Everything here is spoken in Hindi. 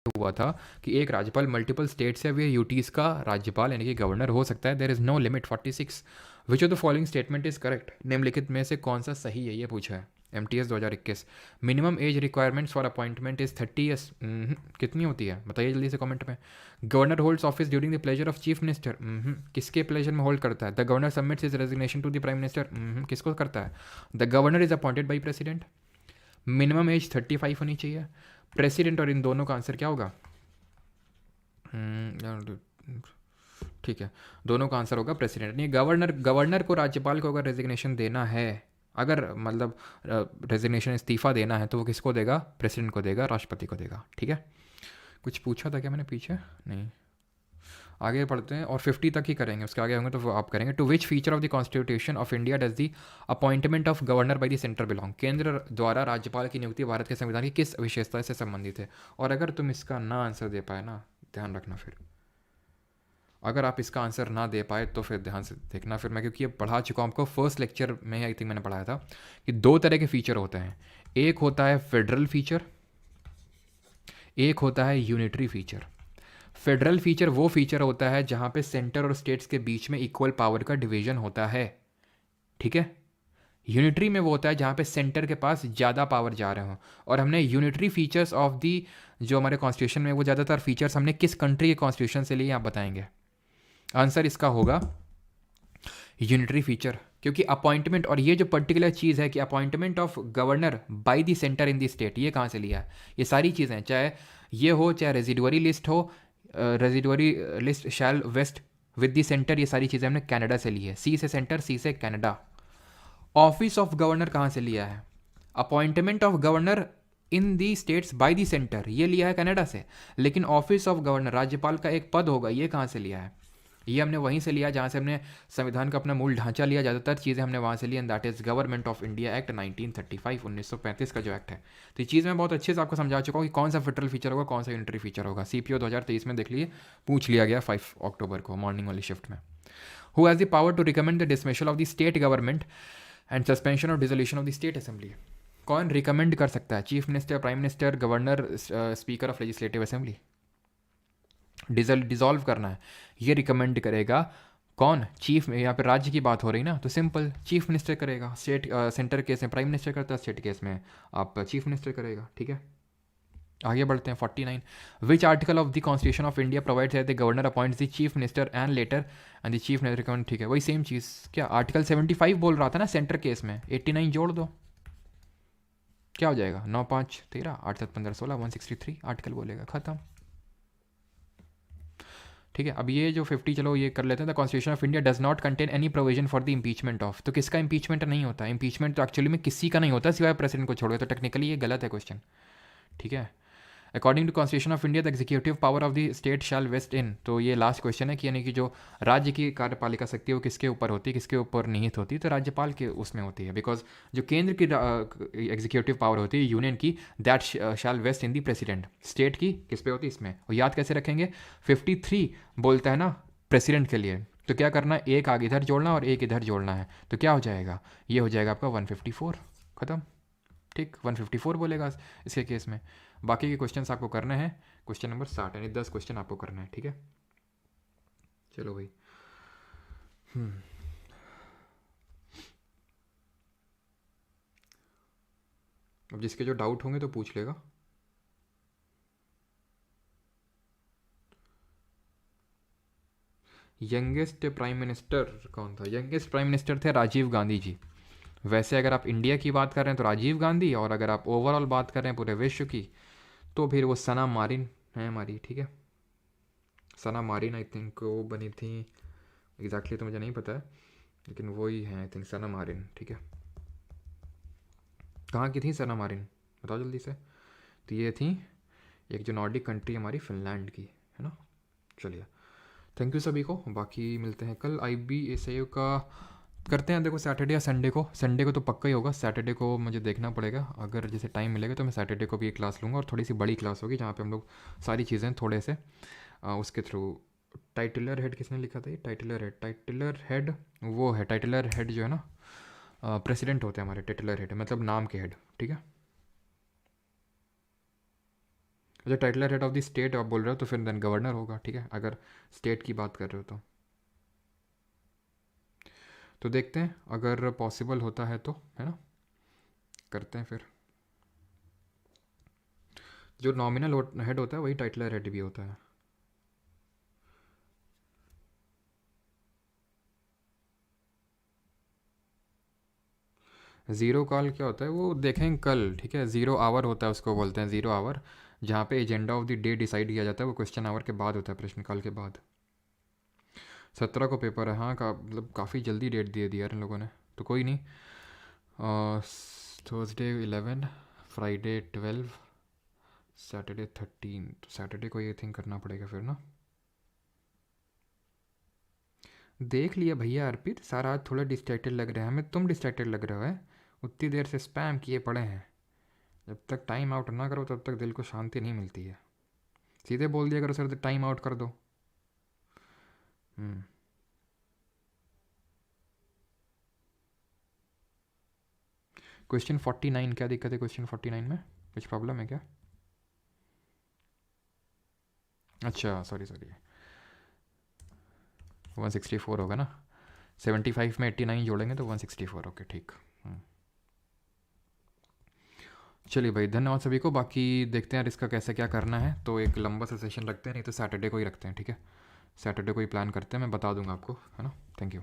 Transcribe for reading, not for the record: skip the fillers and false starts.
हुआ था कि एक राज्यपाल मल्टीपल स्टेट से भी यूटीज़ का राज्यपाल यानी कि गवर्नर हो सकता है। There is no limit. 46 which of the following statement is correct, निम्नलिखित में से कौन सा सही है, ये पूछा है MTS 2021। Minimum age requirements for appointment is 30 years. कितनी होती है बताइए जल्दी से कमेंट में। Governor holds office during the pleasure of chief minister. किसके प्लेजर में होल्ड करता है? The governor submits his resignation to the prime minister. किसको करता है? The governor is appointed by president. Minimum age 35 होनी चाहिए। प्रेसिडेंट और इन दोनों का आंसर क्या होगा? ठीक है, दोनों का आंसर होगा प्रेसिडेंट। नहीं, गवर्नर को राज्यपाल को अगर रेजिग्नेशन देना है, अगर मतलब रेजिग्नेशन इस्तीफा देना है तो वो किसको देगा? प्रेसिडेंट को देगा, राष्ट्रपति को देगा। ठीक है, कुछ पूछा था क्या मैंने पीछे? नहीं, आगे पढ़ते हैं और 50 तक ही करेंगे, उसके आगे होंगे तो वो आप करेंगे। To which feature of the constitution of India does the appointment of governor by the centre belong? केंद्र द्वारा राज्यपाल की नियुक्ति भारत के संविधान की किस विशेषता से संबंधित है? और अगर तुम इसका ना आंसर दे पाए ना, ध्यान रखना, फिर अगर आप इसका आंसर ना दे पाए तो फिर ध्यान से देखना फिर मैं, क्योंकि ये पढ़ा चुका हूँ आपको फर्स्ट लेक्चर में, आई थिंक मैंने पढ़ाया था कि दो तरह के फीचर होते हैं। एक होता है फेडरल फीचर, एक होता है यूनिटरी फीचर। फेडरल फीचर वो फीचर होता है जहाँ पे सेंटर और स्टेट्स के बीच में इक्वल पावर का डिवीजन होता है। ठीक है, यूनिटरी में वो होता है जहाँ पे सेंटर के पास ज़्यादा पावर जा रहे हों। और हमने यूनिटरी फीचर्स ऑफ दी जो हमारे कॉन्स्टिट्यूशन में, वो ज़्यादातर फीचर्स हमने किस कंट्री के कॉन्स्टिट्यूशन से लिए आप बताएंगे? आंसर इसका होगा यूनिटरी फीचर, क्योंकि अपॉइंटमेंट और ये जो पर्टिकुलर चीज़ है कि appointment of governor by the centre in the state, ये कहाँ से लिया है? ये सारी चीज़ें, चाहे ये हो, चाहे रेजिडुअरी लिस्ट हो, residuary list shall vest with the centre, ये सारी चीज़ें हमने कनाडा से ली है। सी से सेंटर, सी से कनाडा। ऑफिस ऑफ गवर्नर कहाँ से लिया है? Appointment of governor in the states bye the centre, ये लिया है कनाडा से। लेकिन ऑफिस ऑफ गवर्नर, राज्यपाल का एक पद होगा, ये कहाँ से लिया है? ये हमने वहीं से लिया जहाँ से हमने संविधान का अपना मूल ढांचा लिया, ज़्यादातर चीज़ें हमने वहाँ से ली, and that is government of India act 1935, 1935 का जो एक्ट है। तो ये चीज़ मैं बहुत अच्छे से आपको समझा चुका हूँ कि कौन सा फेडरल फीचर होगा, कौन सा यूनिटरी फीचर होगा। CPO 2023 में देख लिए, पूछ लिया गया 5 अक्टूबर को मॉर्निंग वाली शिफ्ट में। Who has the power to recommend the dismissal of the state government and suspension or dissolution of the state assembly? कौन रिकमेंड कर सकता है? Chief minister, prime minister, governor, speaker of legislative assembly. Dissolve करना है, ये रिकमेंड करेगा कौन? चीफ। यहाँ पे राज्य की बात हो रही ना, तो सिंपल चीफ मिनिस्टर करेगा। स्टेट सेंटर केस में प्राइम मिनिस्टर करता है, स्टेट केस में आप चीफ मिनिस्टर करेगा। ठीक है, आगे बढ़ते हैं। 49 which article of the constitution of India provides that the governor appoints the chief minister and later and the chief minister recommend? ठीक है, वही सेम चीज़। क्या आर्टिकल 75 बोल रहा था ना सेंटर केस में, 89 जोड़ दो, क्या हो जाएगा? 9 5 13, 8 7 15 16, 163 आर्टिकल बोलेगा, खत्म। ठीक है, अब ये जो 50, चलो ये कर लेते हैं। The constitution of India does not contain any provision for the impeachment of. तो किसका इम्पीचमेंट नहीं होता? इम्पीचमेंट तो एक्चुअली में किसी का नहीं होता सिवाय प्रेसिडेंट को छोड़ के, तो टेक्निकली ये गलत है क्वेश्चन। ठीक है, according to constitution of India the executive power of the state shall vest in. तो ये लास्ट क्वेश्चन है कि यानी कि जो राज्य की कार्यपालिका शक्ति है वो किसके ऊपर होती है, किसके ऊपर निहित होती है? तो राज्यपाल के उसमें होती है, बिकॉज जो केंद्र की एग्जीक्यूटिव पावर होती है यूनियन की, that shall vest in the president. State की किस पे होती है? इसमें। और याद कैसे रखेंगे? 53 बोलता है ना प्रेसिडेंट के लिए, तो क्या करना है? एक आगे इधर जोड़ना और एक इधर जोड़ना है, तो क्या हो जाएगा? ये हो जाएगा आपका 154, खत्म। ठीक, 154 बोलेगा इसके केस में। बाकी के क्वेश्चन आपको करने हैं, क्वेश्चन नंबर 60, यानी 10 क्वेश्चन आपको करना है। ठीक है, चलो भाई। अब जिसके जो डाउट होंगे तो पूछ लेगा। यंगेस्ट प्राइम मिनिस्टर कौन था? यंगेस्ट प्राइम मिनिस्टर थे राजीव गांधी जी। वैसे अगर आप इंडिया की बात कर रहे हैं तो राजीव गांधी, और अगर आप ओवरऑल बात कर रहे हैं पूरे विश्व की तो फिर वो सना मारिन है हमारी। ठीक है, सना मारिन आई थिंक वो बनी थी, एग्जैक्टली तो मुझे नहीं पता है, लेकिन वो ही है आई थिंक, सना मारिन। ठीक है, कहाँ की थी सना मारिन, बताओ जल्दी से। तो ये थी एक जो नॉर्डिक कंट्री हमारी, फिनलैंड की, है ना। चलिए, थैंक यू सभी को, बाकी मिलते हैं कल। IBSAU का करते हैं, देखो सैटरडे या संडे को। संडे को तो पक्का ही होगा, सैटरडे को मुझे देखना पड़ेगा, अगर जैसे टाइम मिलेगा तो मैं सैटरडे को भी एक क्लास लूँगा, और थोड़ी सी बड़ी क्लास होगी जहाँ पे हम लोग सारी चीज़ें थोड़े से उसके थ्रू। टाइटलर हेड किसने लिखा था? ये टाइटलर हेड वो है, टाइटलर हेड जो है ना प्रेसिडेंट होते हैं हमारे, टाइटलर हेड मतलब नाम के हेड। ठीक है, अच्छा, Tytler head of the state आप बोल रहे हो तो फिर देन गवर्नर होगा, ठीक है, अगर स्टेट की बात कर रहे हो तो देखते हैं अगर पॉसिबल होता है तो, है ना, करते हैं फिर। जो नॉमिनल हेड होता है वही टाइटलर हेड भी होता है। ज़ीरो कॉल क्या होता है वो देखेंगे कल, ठीक है। ज़ीरो आवर होता है, उसको बोलते हैं ज़ीरो आवर, जहाँ पे agenda of the day decide किया जाता है, वो क्वेश्चन आवर के बाद होता है, प्रश्नकाल के बाद। 17 को पेपर है, हाँ, मतलब काफ़ी जल्दी डेट दे दी यार इन लोगों ने, तो कोई नहीं। थर्सडे 11, फ्राइडे 12, सैटरडे 13, तो सैटरडे को ये थिंक करना पड़ेगा फिर ना। देख लिया भैया अर्पित, सारा आज थोड़ा डिस्ट्रैक्टेड लग रहा है हमें, तुम डिस्ट्रैक्टेड लग रहे हो है, उतनी देर से स्पैम किए पड़े हैं। जब तक टाइम आउट ना करो तब तक दिल को शांति नहीं मिलती है। सीधे बोल दिया करो सर टाइम आउट कर दो। क्वेश्चन 49 क्या दिक्कत है क्वेश्चन 49 में, कुछ प्रॉब्लम है क्या? अच्छा सॉरी 164 होगा ना, 75 में 89 जोड़ेंगे तो 164, ओके ठीक। चलिए भाई, धन्यवाद सभी को। बाकी देखते हैं यार इसका कैसे क्या करना है, तो एक लंबा सा सेशन रखते हैं, नहीं तो सैटरडे को ही रखते हैं, ठीक है, सैटरडे को ही प्लान करते हैं, मैं बता दूंगा आपको, है ना। Thank you.